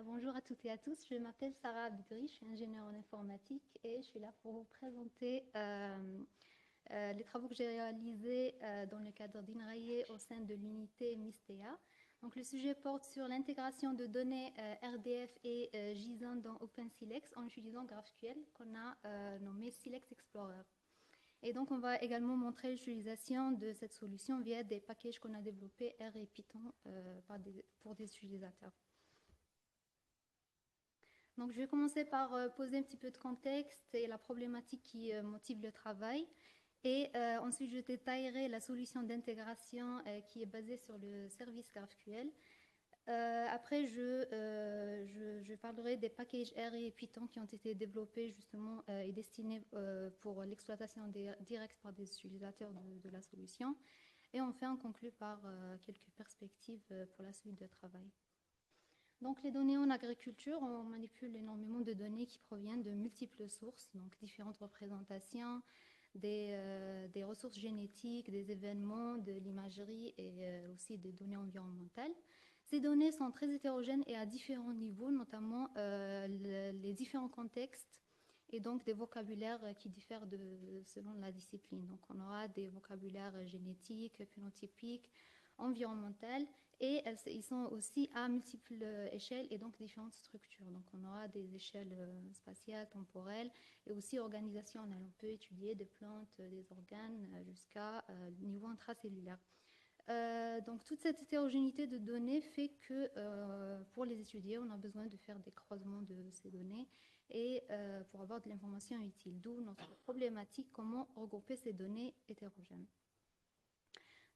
Bonjour à toutes et à tous, je m'appelle Sarah Abidri, je suis ingénieure en informatique et je suis là pour vous présenter les travaux que j'ai réalisés dans le cadre d'INRAE au sein de l'unité MISTEA. Donc le sujet porte sur l'intégration de données RDF et JSON dans OpenSilex en utilisant GraphQL qu'on a nommé Silex Explorer. Et donc on va également montrer l'utilisation de cette solution via des packages qu'on a développés R et Python pour des utilisateurs. Donc, je vais commencer par poser un petit peu de contexte et la problématique qui motive le travail. Et ensuite, je détaillerai la solution d'intégration qui est basée sur le service GraphQL. Après, je parlerai des packages R et Python qui ont été développés justement et destinés pour l'exploitation directe par des utilisateurs de la solution. Et enfin, on conclut par quelques perspectives pour la suite de travail. Donc, les données en agriculture, on manipule énormément de données qui proviennent de multiples sources, donc différentes représentations, des ressources génétiques, des événements, de l'imagerie et aussi des données environnementales. Ces données sont très hétérogènes et à différents niveaux, notamment les différents contextes et donc des vocabulaires qui diffèrent selon la discipline. Donc, on aura des vocabulaires génétiques, phénotypiques, environnementaux et ils sont aussi à multiples échelles et donc différentes structures. Donc, on aura des échelles spatiales, temporelles et aussi organisationnelles. On peut étudier des plantes, des organes jusqu'à niveau intracellulaire. Donc, toute cette hétérogénéité de données fait que pour les étudier, on a besoin de faire des croisements de ces données et pour avoir de l'information utile. D'où notre problématique, comment regrouper ces données hétérogènes.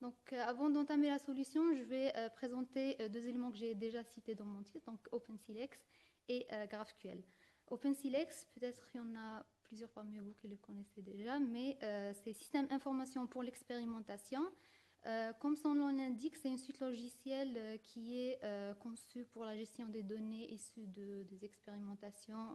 Donc, avant d'entamer la solution, je vais présenter deux éléments que j'ai déjà cités dans mon titre, donc OpenSilex et GraphQL. OpenSilex, peut-être il y en a plusieurs parmi vous qui le connaissez déjà, mais c'est Système Information pour l'expérimentation. Comme son nom l'indique, c'est une suite logicielle qui est conçue pour la gestion des données issues des expérimentations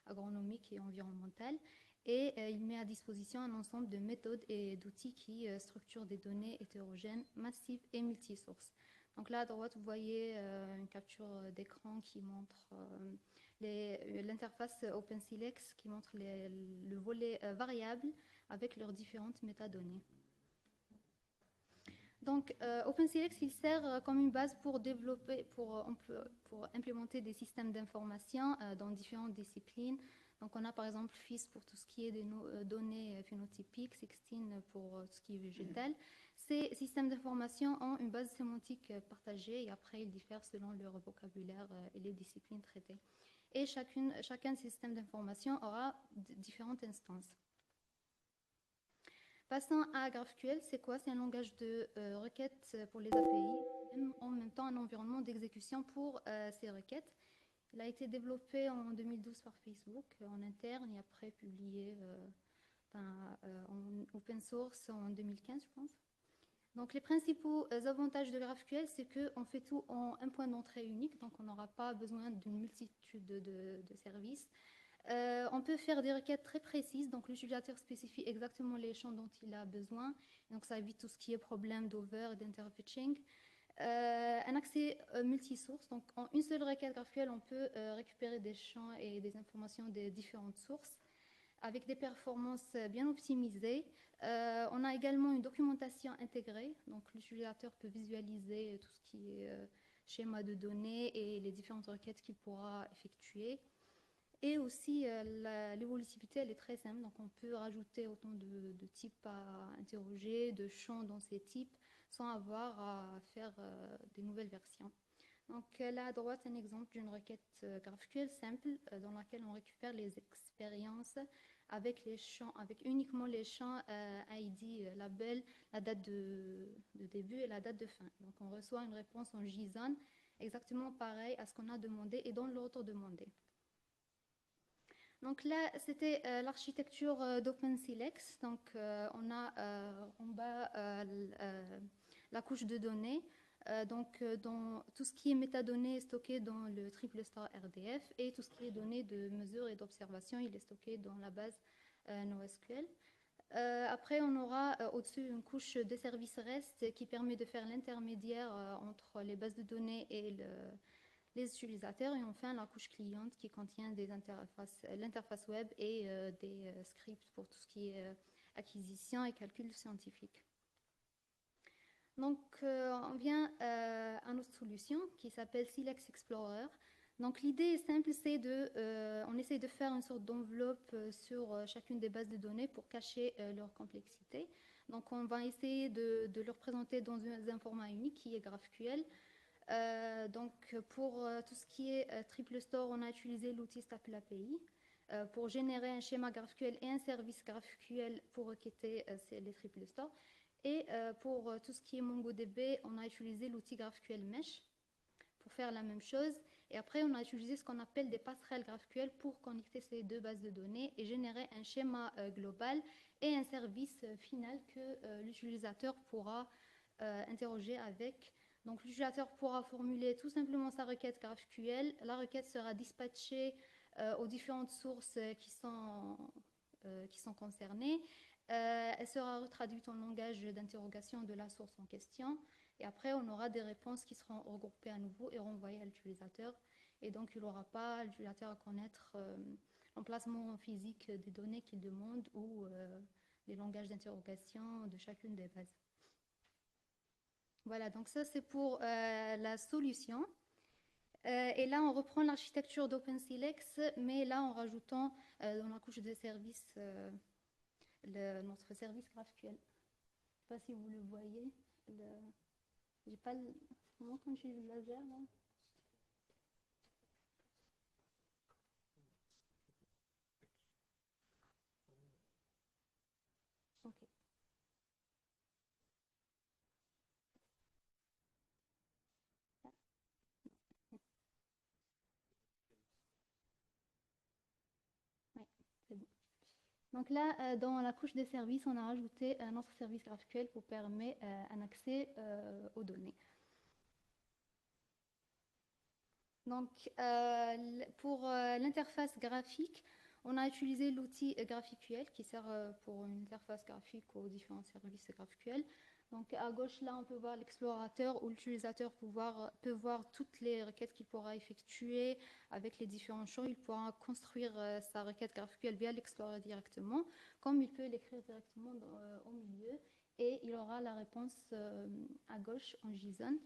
agronomiques et environnementales. Et il met à disposition un ensemble de méthodes et d'outils qui structurent des données hétérogènes, massives et multisources. Donc là, à droite, vous voyez une capture d'écran qui montre l'interface OpenSilex, qui montre le volet variable avec leurs différentes métadonnées. Donc, OpenSilex, il sert comme une base pour développer, pour implémenter des systèmes d'information dans différentes disciplines. Donc, on a par exemple FIS pour tout ce qui est des données phénotypiques, Sixteen pour tout ce qui est végétal. Ces systèmes d'information ont une base sémantique partagée et après, ils diffèrent selon leur vocabulaire et les disciplines traitées. Et chacun de ces systèmes d'information aura différentes instances. Passons à GraphQL, c'est quoi? C'est un langage de requêtes pour les API, en même temps un environnement d'exécution pour ces requêtes. Il a été développé en 2012 par Facebook en interne et après publié en open source en 2015, je pense. Donc, les principaux avantages de GraphQL, c'est qu'on fait tout en un point d'entrée unique, donc on n'aura pas besoin d'une multitude de services. On peut faire des requêtes très précises, donc l'utilisateur spécifie exactement les champs dont il a besoin, donc ça évite tout ce qui est problème d'over et d'interfetching. Un accès multisource, donc en une seule requête GraphQL, on peut récupérer des champs et des informations des différentes sources avec des performances bien optimisées. On a également une documentation intégrée, donc l'utilisateur peut visualiser tout ce qui est schéma de données et les différentes requêtes qu'il pourra effectuer. Et aussi, l'évolutivité, elle est très simple. Donc, on peut rajouter autant de types à interroger, de champs dans ces types, sans avoir à faire des nouvelles versions. Donc, là, à droite, un exemple d'une requête GraphQL simple dans laquelle on récupère les expériences avec les champs, avec uniquement les champs ID, label, la date de début et la date de fin. Donc, on reçoit une réponse en JSON exactement pareil à ce qu'on a demandé et dans l'ordre demandé. Donc là, c'était l'architecture d'OpenSilex. Donc, on a en bas la couche de données. Dans tout ce qui est métadonnées est stocké dans le triple star RDF et tout ce qui est données de mesure et d'observation, il est stocké dans la base NoSQL. Après, on aura au-dessus une couche de services REST qui permet de faire l'intermédiaire entre les bases de données et les utilisateurs et enfin la couche cliente qui contient l'interface web et des scripts pour tout ce qui est acquisition et calcul scientifique. Donc, on vient à notre solution qui s'appelle Silex Explorer. Donc, l'idée est simple, on essaie de faire une sorte d'enveloppe sur chacune des bases de données pour cacher leur complexité. Donc, on va essayer de le représenter dans un format unique qui est GraphQL. Donc, pour tout ce qui est triple store, on a utilisé l'outil Staple API pour générer un schéma GraphQL et un service GraphQL pour requêter les triple stores. Et pour tout ce qui est MongoDB, on a utilisé l'outil GraphQL Mesh pour faire la même chose. Et après, on a utilisé ce qu'on appelle des passerelles GraphQL pour connecter ces deux bases de données et générer un schéma global et un service final que l'utilisateur pourra interroger avec. Donc, l'utilisateur pourra formuler tout simplement sa requête GraphQL. La requête sera dispatchée aux différentes sources qui sont concernées. Elle sera retraduite en langage d'interrogation de la source en question. Et après, on aura des réponses qui seront regroupées à nouveau et renvoyées à l'utilisateur. Et donc, il n'aura pas l'utilisateur à connaître l'emplacement physique des données qu'il demande ou les langages d'interrogation de chacune des bases. Voilà, donc ça, c'est pour la solution. Et là, on reprend l'architecture d'OpenSilex, mais là, en rajoutant dans la couche de services notre service GraphQL. Je ne sais pas si vous le voyez. J'ai pas le... Comment quand j'ai le laser là. Ok. Ouais, c'est bon. Donc là, dans la couche des services, on a rajouté un autre service GraphQL pour permettre un accès aux données. Donc, pour l'interface graphique, on a utilisé l'outil GraphQL qui sert pour une interface graphique aux différents services GraphQL. Donc, à gauche, là, on peut voir l'explorateur où l'utilisateur peut voir toutes les requêtes qu'il pourra effectuer avec les différents champs. Il pourra construire sa requête GraphQL via l'Explorer directement, comme il peut l'écrire directement au milieu. Et il aura la réponse à gauche en JSON.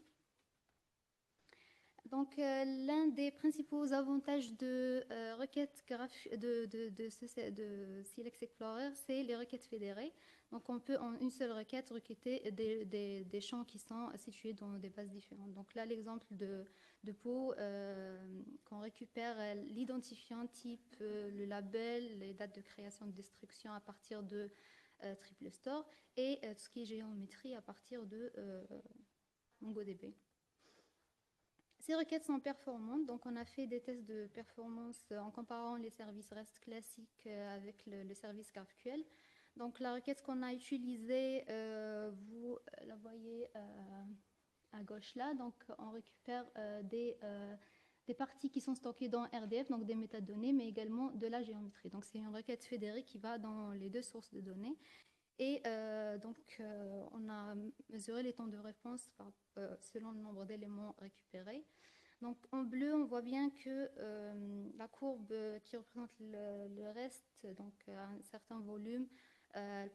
Donc, l'un des principaux avantages de requêtes de Silex Explorer, c'est les requêtes fédérées. Donc, on peut en une seule requête requêter des champs qui sont situés dans des bases différentes. Donc là, l'exemple de Pau, qu'on récupère l'identifiant type, le label, les dates de création de destruction à partir de Triple Store et tout ce qui est géométrie à partir de MongoDB. Ces requêtes sont performantes, donc on a fait des tests de performance en comparant les services REST classiques avec le service GraphQL. Donc la requête qu'on a utilisée, vous la voyez à gauche là, donc on récupère des parties qui sont stockées dans RDF, donc des métadonnées, mais également de la géométrie. Donc c'est une requête fédérée qui va dans les deux sources de données. Et on a mesuré les temps de réponse selon le nombre d'éléments récupérés. Donc en bleu, on voit bien que la courbe qui représente le reste, donc à un certain volume, elle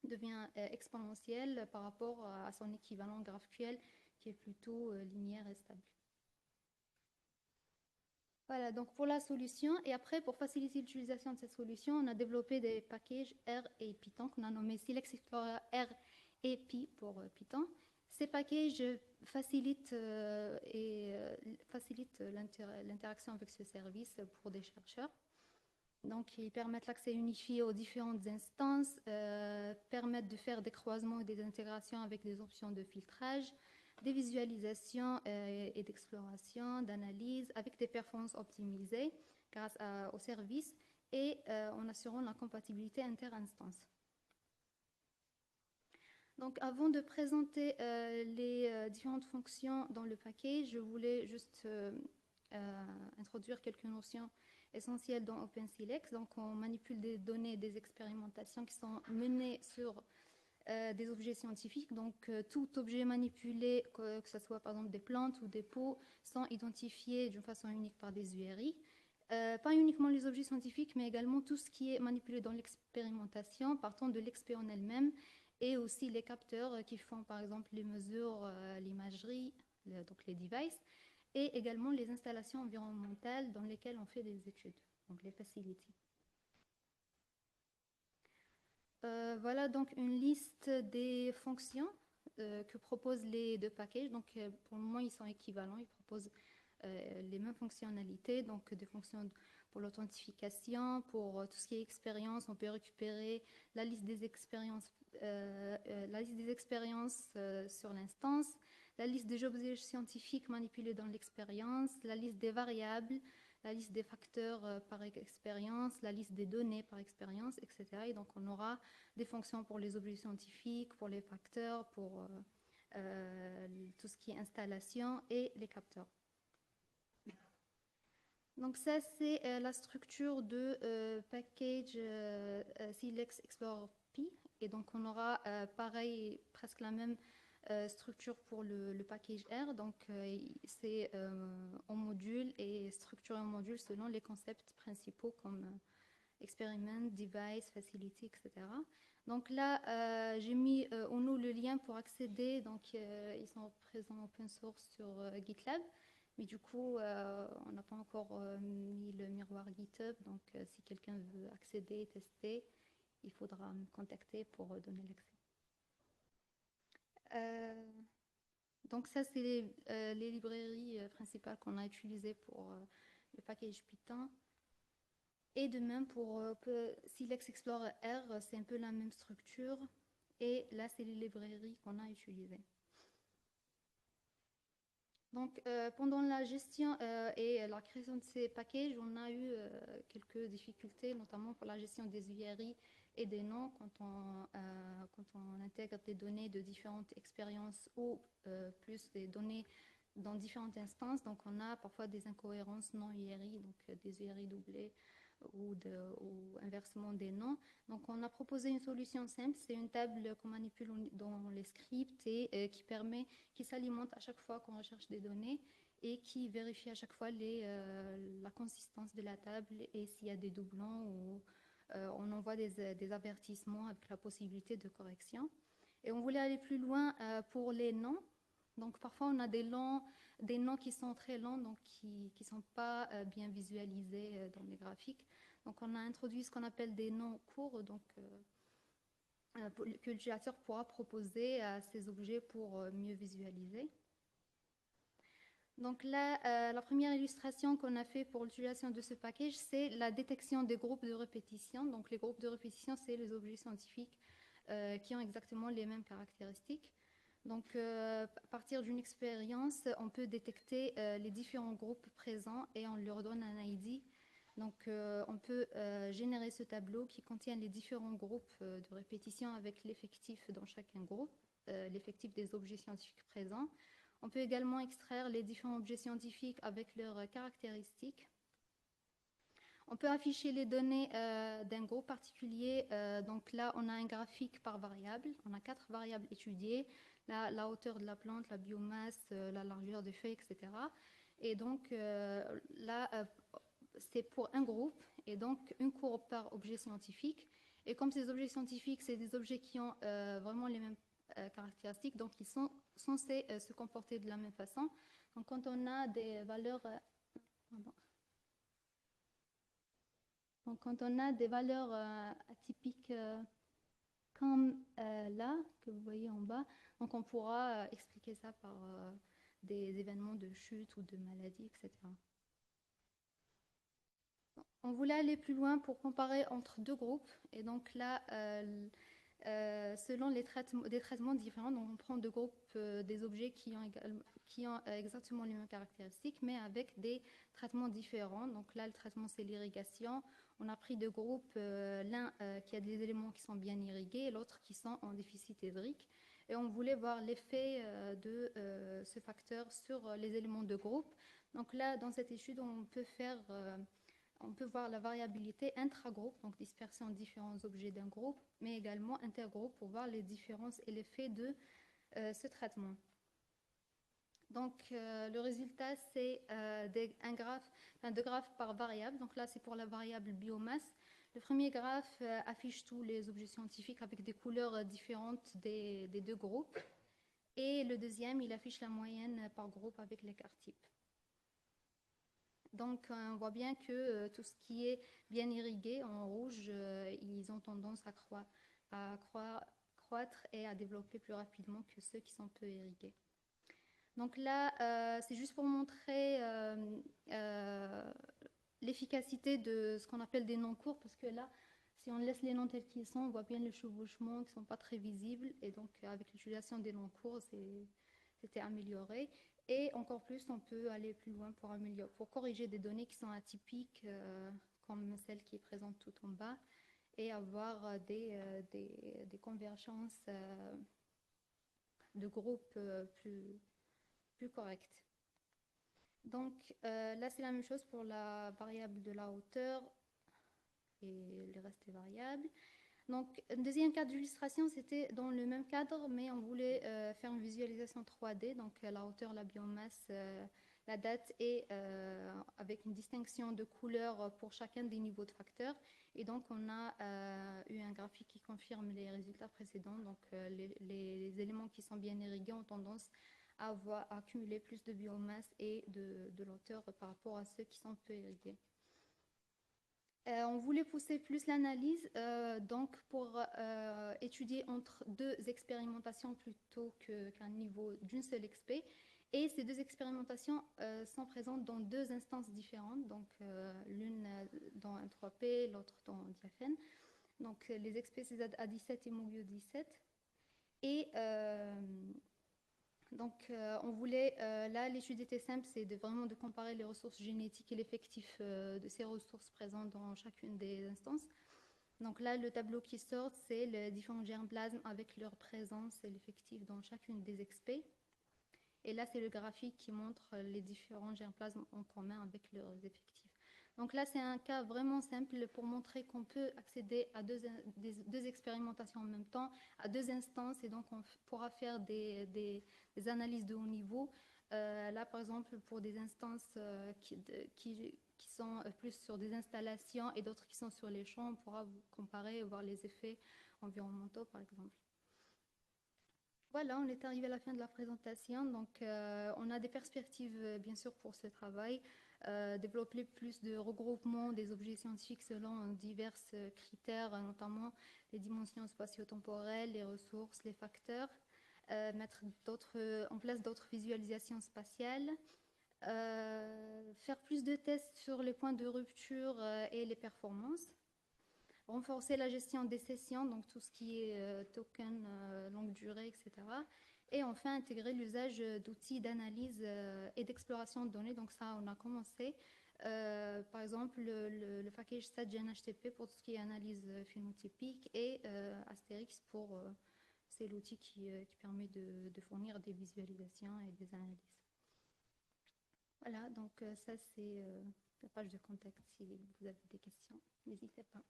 devient exponentielle par rapport à son équivalent GraphQL qui est plutôt linéaire et stable. Voilà, donc pour la solution, et après, pour faciliter l'utilisation de cette solution, on a développé des packages R et Python qu'on a nommé Silex Explorer R et Py pour Python. Ces packages facilitent l'interaction avec ce service pour des chercheurs. Donc, ils permettent l'accès unifié aux différentes instances, permettent de faire des croisements et des intégrations avec des options de filtrage, des visualisations et d'exploration, d'analyse, avec des performances optimisées grâce au service et en assurant la compatibilité inter-instance. Donc, avant de présenter les différentes fonctions dans le package, je voulais juste introduire quelques notions essentielles dans OpenSilex. Donc, on manipule des données, des expérimentations qui sont menées sur des objets scientifiques. Donc, tout objet manipulé, que ce soit par exemple des plantes ou des pots, sont identifiés d'une façon unique par des URI. Pas uniquement les objets scientifiques, mais également tout ce qui est manipulé dans l'expérimentation, partant de l'expé en elle-même, et aussi les capteurs qui font par exemple les mesures, l'imagerie, donc les devices, et également les installations environnementales dans lesquelles on fait des études, donc les facilities. Voilà donc une liste des fonctions que proposent les deux packages. Donc pour le moment, ils sont équivalents. Ils proposent les mêmes fonctionnalités, donc des fonctions pour l'authentification, pour tout ce qui est expérience. On peut récupérer la liste des expériences, sur l'instance, la liste des objets scientifiques manipulés dans l'expérience, la liste des variables, la liste des facteurs par expérience, la liste des données par expérience, etc. Et donc, on aura des fonctions pour les objets scientifiques, pour les facteurs, pour tout ce qui est installation et les capteurs. Donc, ça, c'est la structure de package Silex Explorer P. Et donc, on aura pareil, presque la même structure pour le package R. Donc, c'est en module et structuré en module selon les concepts principaux comme experiment, device, facility, etc. Donc là, j'ai mis en haut le lien pour accéder. Donc, ils sont présents open source sur GitLab. Mais du coup, on n'a pas encore mis le miroir GitHub. Donc, si quelqu'un veut accéder et tester, il faudra me contacter pour donner l'accès. Donc ça, c'est les librairies principales qu'on a utilisées pour le package Python. Et de même pour Silex Explorer R, c'est un peu la même structure. Et là, c'est les librairies qu'on a utilisées. Donc, pendant la gestion et la création de ces packages, on a eu quelques difficultés, notamment pour la gestion des URI et des noms quand on intègre des données de différentes expériences ou plus des données dans différentes instances. Donc, on a parfois des incohérences non URI, donc des URI doublés ou inversement des noms. Donc, on a proposé une solution simple. C'est une table qu'on manipule dans les scripts et qui s'alimente à chaque fois qu'on recherche des données et qui vérifie à chaque fois la consistance de la table et s'il y a des doublons ou on envoie des avertissements avec la possibilité de correction. Et on voulait aller plus loin pour les noms. Donc, parfois, on a des noms qui sont très longs, donc qui ne sont pas bien visualisés dans les graphiques. Donc, on a introduit ce qu'on appelle des noms courts, donc, que l'utilisateur pourra proposer à ces objets pour mieux visualiser. Donc là, la première illustration qu'on a fait pour l'utilisation de ce package, c'est la détection des groupes de répétition. Donc les groupes de répétition, c'est les objets scientifiques qui ont exactement les mêmes caractéristiques. Donc, à partir d'une expérience, on peut détecter les différents groupes présents et on leur donne un ID. Donc, on peut générer ce tableau qui contient les différents groupes de répétition avec l'effectif dans chacun groupe, l'effectif des objets scientifiques présents. On peut également extraire les différents objets scientifiques avec leurs caractéristiques. On peut afficher les données d'un groupe particulier. Donc là, on a un graphique par variable. On a 4 variables étudiées. La hauteur de la plante, la biomasse, la largeur des feuilles, etc. Et donc là, c'est pour un groupe et donc une courbe par objet scientifique. Et comme ces objets scientifiques, c'est des objets qui ont vraiment les mêmes caractéristiques, donc ils sont censés se comporter de la même façon. Donc quand on a des valeurs... Donc quand on a des valeurs atypiques comme là, que vous voyez en bas, donc on pourra expliquer ça par des événements de chute ou de maladie, etc. On voulait aller plus loin pour comparer entre deux groupes. Et donc là, selon des traitements différents, donc on prend deux groupes des objets qui ont exactement les mêmes caractéristiques, mais avec des traitements différents. Donc là, le traitement, c'est l'irrigation. On a pris deux groupes, l'un qui a des éléments qui sont bien irrigués et l'autre qui sont en déficit hydrique. Et on voulait voir l'effet de ce facteur sur les éléments de groupe. Donc là, dans cette étude, on peut faire on peut voir la variabilité intragroupe, donc dispersion de différents objets d'un groupe, mais également intergroupe pour voir les différences et l'effet de ce traitement. Donc, le résultat, c'est deux graphes par variable. Donc là, c'est pour la variable biomasse. Le premier graphe affiche tous les objets scientifiques avec des couleurs différentes des deux groupes. Et le deuxième, il affiche la moyenne par groupe avec l'écart type. Donc, on voit bien que tout ce qui est bien irrigué en rouge, ils ont tendance à croître et à développer plus rapidement que ceux qui sont peu irrigués. Donc là, c'est juste pour montrer l'efficacité de ce qu'on appelle des noms courts, parce que là, si on laisse les noms tels qu'ils sont, on voit bien les chevauchements qui ne sont pas très visibles, et donc avec l'utilisation des noms courts, c'était amélioré. Et encore plus, on peut aller plus loin pour corriger des données qui sont atypiques, comme celle qui est présente tout en bas, et avoir des convergences de groupes plus correctes. Donc là, c'est la même chose pour la variable de la hauteur et le reste des variables. Donc, un deuxième cas d'illustration, c'était dans le même cadre, mais on voulait faire une visualisation 3D, donc la hauteur, la biomasse, la date et avec une distinction de couleurs pour chacun des niveaux de facteurs. Et donc, on a eu un graphique qui confirme les résultats précédents. Donc, les éléments qui sont bien irrigués ont tendance à accumuler plus de biomasse et de hauteur par rapport à ceux qui sont peu irrigués. On voulait pousser plus l'analyse donc pour étudier entre deux expérimentations plutôt qu'un niveau d'une seule expé. Et ces deux expérimentations sont présentes dans deux instances différentes, donc l'une dans un 3P, l'autre dans diaphène. Donc les expés c'est A17 et Mogio 17. Et donc, on voulait, là, l'étude était simple, c'est vraiment de comparer les ressources génétiques et l'effectif de ces ressources présentes dans chacune des instances. Donc là, le tableau qui sort, c'est les différents germplasmes avec leur présence et l'effectif dans chacune des expés. Et là, c'est le graphique qui montre les différents germplasmes en commun avec leurs effectifs. Donc là, c'est un cas vraiment simple pour montrer qu'on peut accéder à deux expérimentations en même temps, à deux instances, et donc on pourra faire des analyses de haut niveau. Là, par exemple, pour des instances qui sont plus sur des installations et d'autres qui sont sur les champs, on pourra comparer et voir les effets environnementaux, par exemple. Voilà, on est arrivé à la fin de la présentation. Donc, on a des perspectives, bien sûr, pour ce travail. Développer plus de regroupement des objets scientifiques selon divers critères, notamment les dimensions spatio-temporelles, les ressources, les facteurs. Mettre en place d'autres visualisations spatiales. Faire plus de tests sur les points de rupture et les performances. Renforcer la gestion des sessions, donc tout ce qui est token, longue durée, etc. Et enfin, intégrer l'usage d'outils d'analyse et d'exploration de données. Donc ça, on a commencé. Par exemple, le package StatGenHTP pour tout ce qui est analyse phénotypique et Astérix pour c'est l'outil qui permet de fournir des visualisations et des analyses. Voilà, donc ça c'est la page de contact. Si vous avez des questions, n'hésitez pas.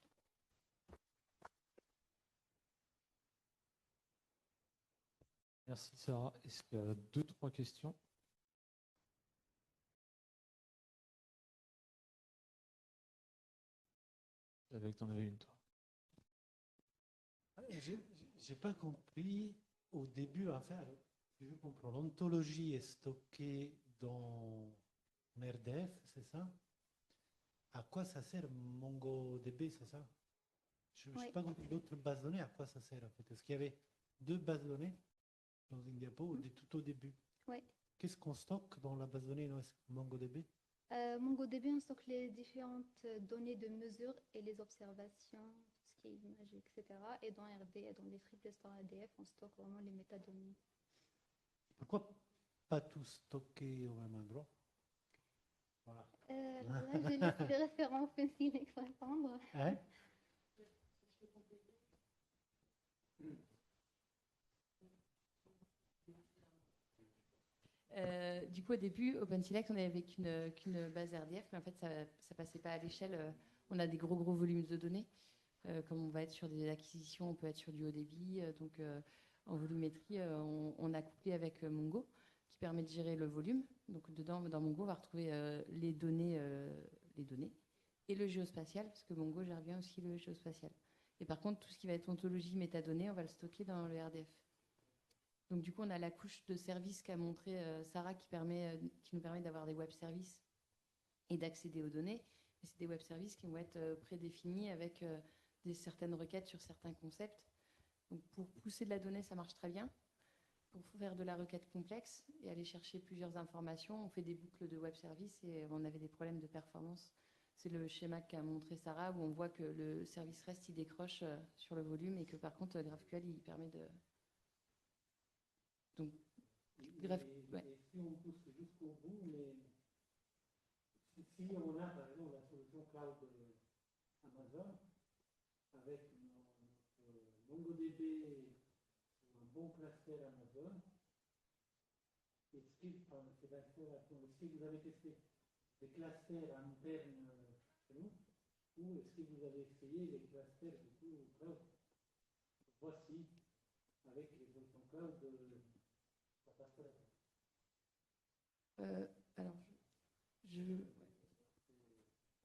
Merci Sarah. Est-ce qu'il y a 2-3 questions? Avec t'en avais une, toi. J'ai pas compris au début, enfin, je veux comprendre. L'ontologie est stockée dans MERDF, c'est ça? À quoi ça sert MongoDB, c'est ça? Je n'ai pas compris l'autre base de données, à quoi ça sert en fait? Est-ce qu'il y avait deux bases de données dans une diapo tout au début? Oui. Qu'est-ce qu'on stocke dans la base de données MongoDB? MongoDB, on stocke les différentes données de mesure et les observations, tout ce qui est image, etc. Et dans RD, dans les triple stores RDF, on stocke vraiment les métadonnées. Pourquoi pas tout stocker au même endroit? Voilà. Là, je laisse les référents Pensilex répondre. Hein? Du coup, au début, OpenSelect, on n'avait qu'une base RDF, mais en fait, ça passait pas à l'échelle. On a des gros volumes de données. Comme on va être sur des acquisitions, on peut être sur du haut débit. Donc, en volumétrie, on a couplé avec Mongo, qui permet de gérer le volume. Donc, dedans, dans Mongo, on va retrouver les données et le géospatial, parce que Mongo gère bien aussi le géospatial. Et par contre, tout ce qui va être ontologie, métadonnées, on va le stocker dans le RDF. Donc du coup, on a la couche de service qu'a montré Sarah qui nous permet d'avoir des web services et d'accéder aux données. Et c'est des web services qui vont être prédéfinis avec certaines requêtes sur certains concepts. Donc pour pousser de la donnée, ça marche très bien. Pour faire de la requête complexe et aller chercher plusieurs informations, on fait des boucles de web services et on avait des problèmes de performance. C'est le schéma qu'a montré Sarah où on voit que le service REST, il décroche sur le volume et que par contre, GraphQL, il permet de... Donc, ouais. Et si on pousse jusqu'au bout, mais si on a par exemple la solution cloud Amazon avec notre MongoDB sur un bon cluster Amazon, est-ce que vous avez testé des clusters internes chez nous ou est-ce que vous avez essayé les clusters du coup cloud? Voici avec les solutions cloud ça passerait. Alors,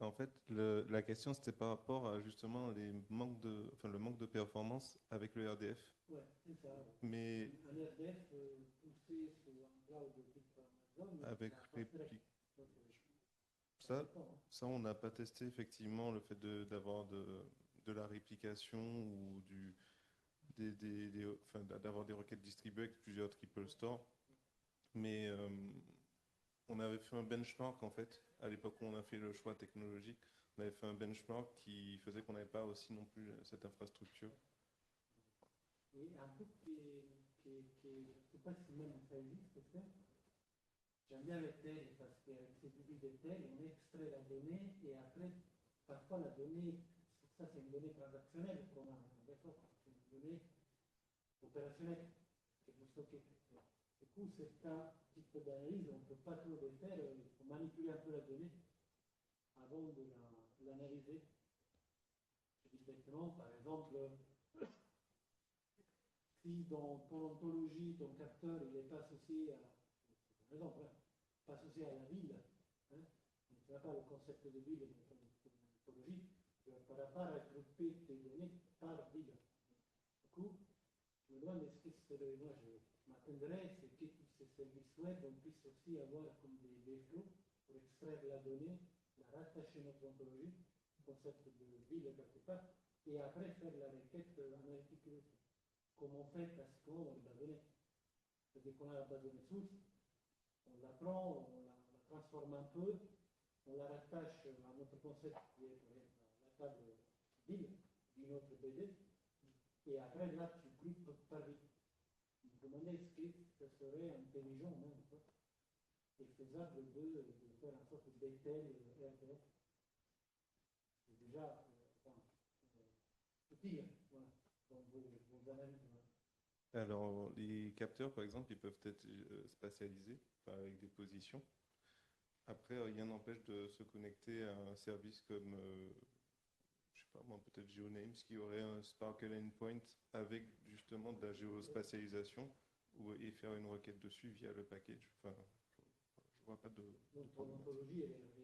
En fait, la question, c'était par rapport à justement le manque de performance avec le RDF. Oui, c'est ça. Mais un RDF poussé sur un cloud type Amazon. Avec réplique. Ça, on n'a pas testé effectivement le fait d'avoir de la réplication ou d'avoir des requêtes distribuées avec plusieurs triple stores. Mais on avait fait un benchmark en fait, à l'époque où on a fait le choix technologique, on avait fait un benchmark qui faisait qu'on n'avait pas aussi non plus cette infrastructure. Et un truc je ne sais pas si même ça existe, peut-être. J'aime bien les tels parce qu'avec ces débits de tels, on extrait la donnée et après, parfois la donnée, ça c'est une donnée transactionnelle qu'on a, d'accord, c'est une donnée opérationnelle que vous stockez. Du coup, certains types d'analyse, on ne peut pas tout les faire, il faut manipuler un peu la donnée avant de l'analyser. Je dis bêtement, par exemple, si dans ton ontologie, ton capteur, il n'est pas associé à, par exemple, pas associé à la ville, hein, donc tu n'as pas le concept de ville dans ton ontologie, tu ne pourras pas regrouper tes données par ville. Du coup, je me demande, est-ce que moi je m'attendrais, c'est que tous ces services web, on puisse aussi avoir comme des flows pour extraire la donnée, la rattacher à notre ontologie, concept de ville quelque part, et après faire la requête analytique. Comme on fait classiquement dans la donnée. C'est-à-dire qu'on a la base de données source, on la prend, on la transforme un peu, on la rattache à notre concept qui est la table ville d'une autre BD, et après là tu groupes par ville. Vous me demandez est-ce que ça serait intelligent même et faisable de faire en sorte d'ETL RDF. C'est déjà utile, voilà, dans vos analyses. Alors, les capteurs, par exemple, ils peuvent être spatialisés avec des positions. Après, rien n'empêche de se connecter à un service comme, je sais pas moi, peut-être GeoNames, qui aurait un Sparkle Endpoint avec justement de la géospatialisation et faire une requête dessus via le package. Enfin, je vois pas de donc, ton ontologie, elle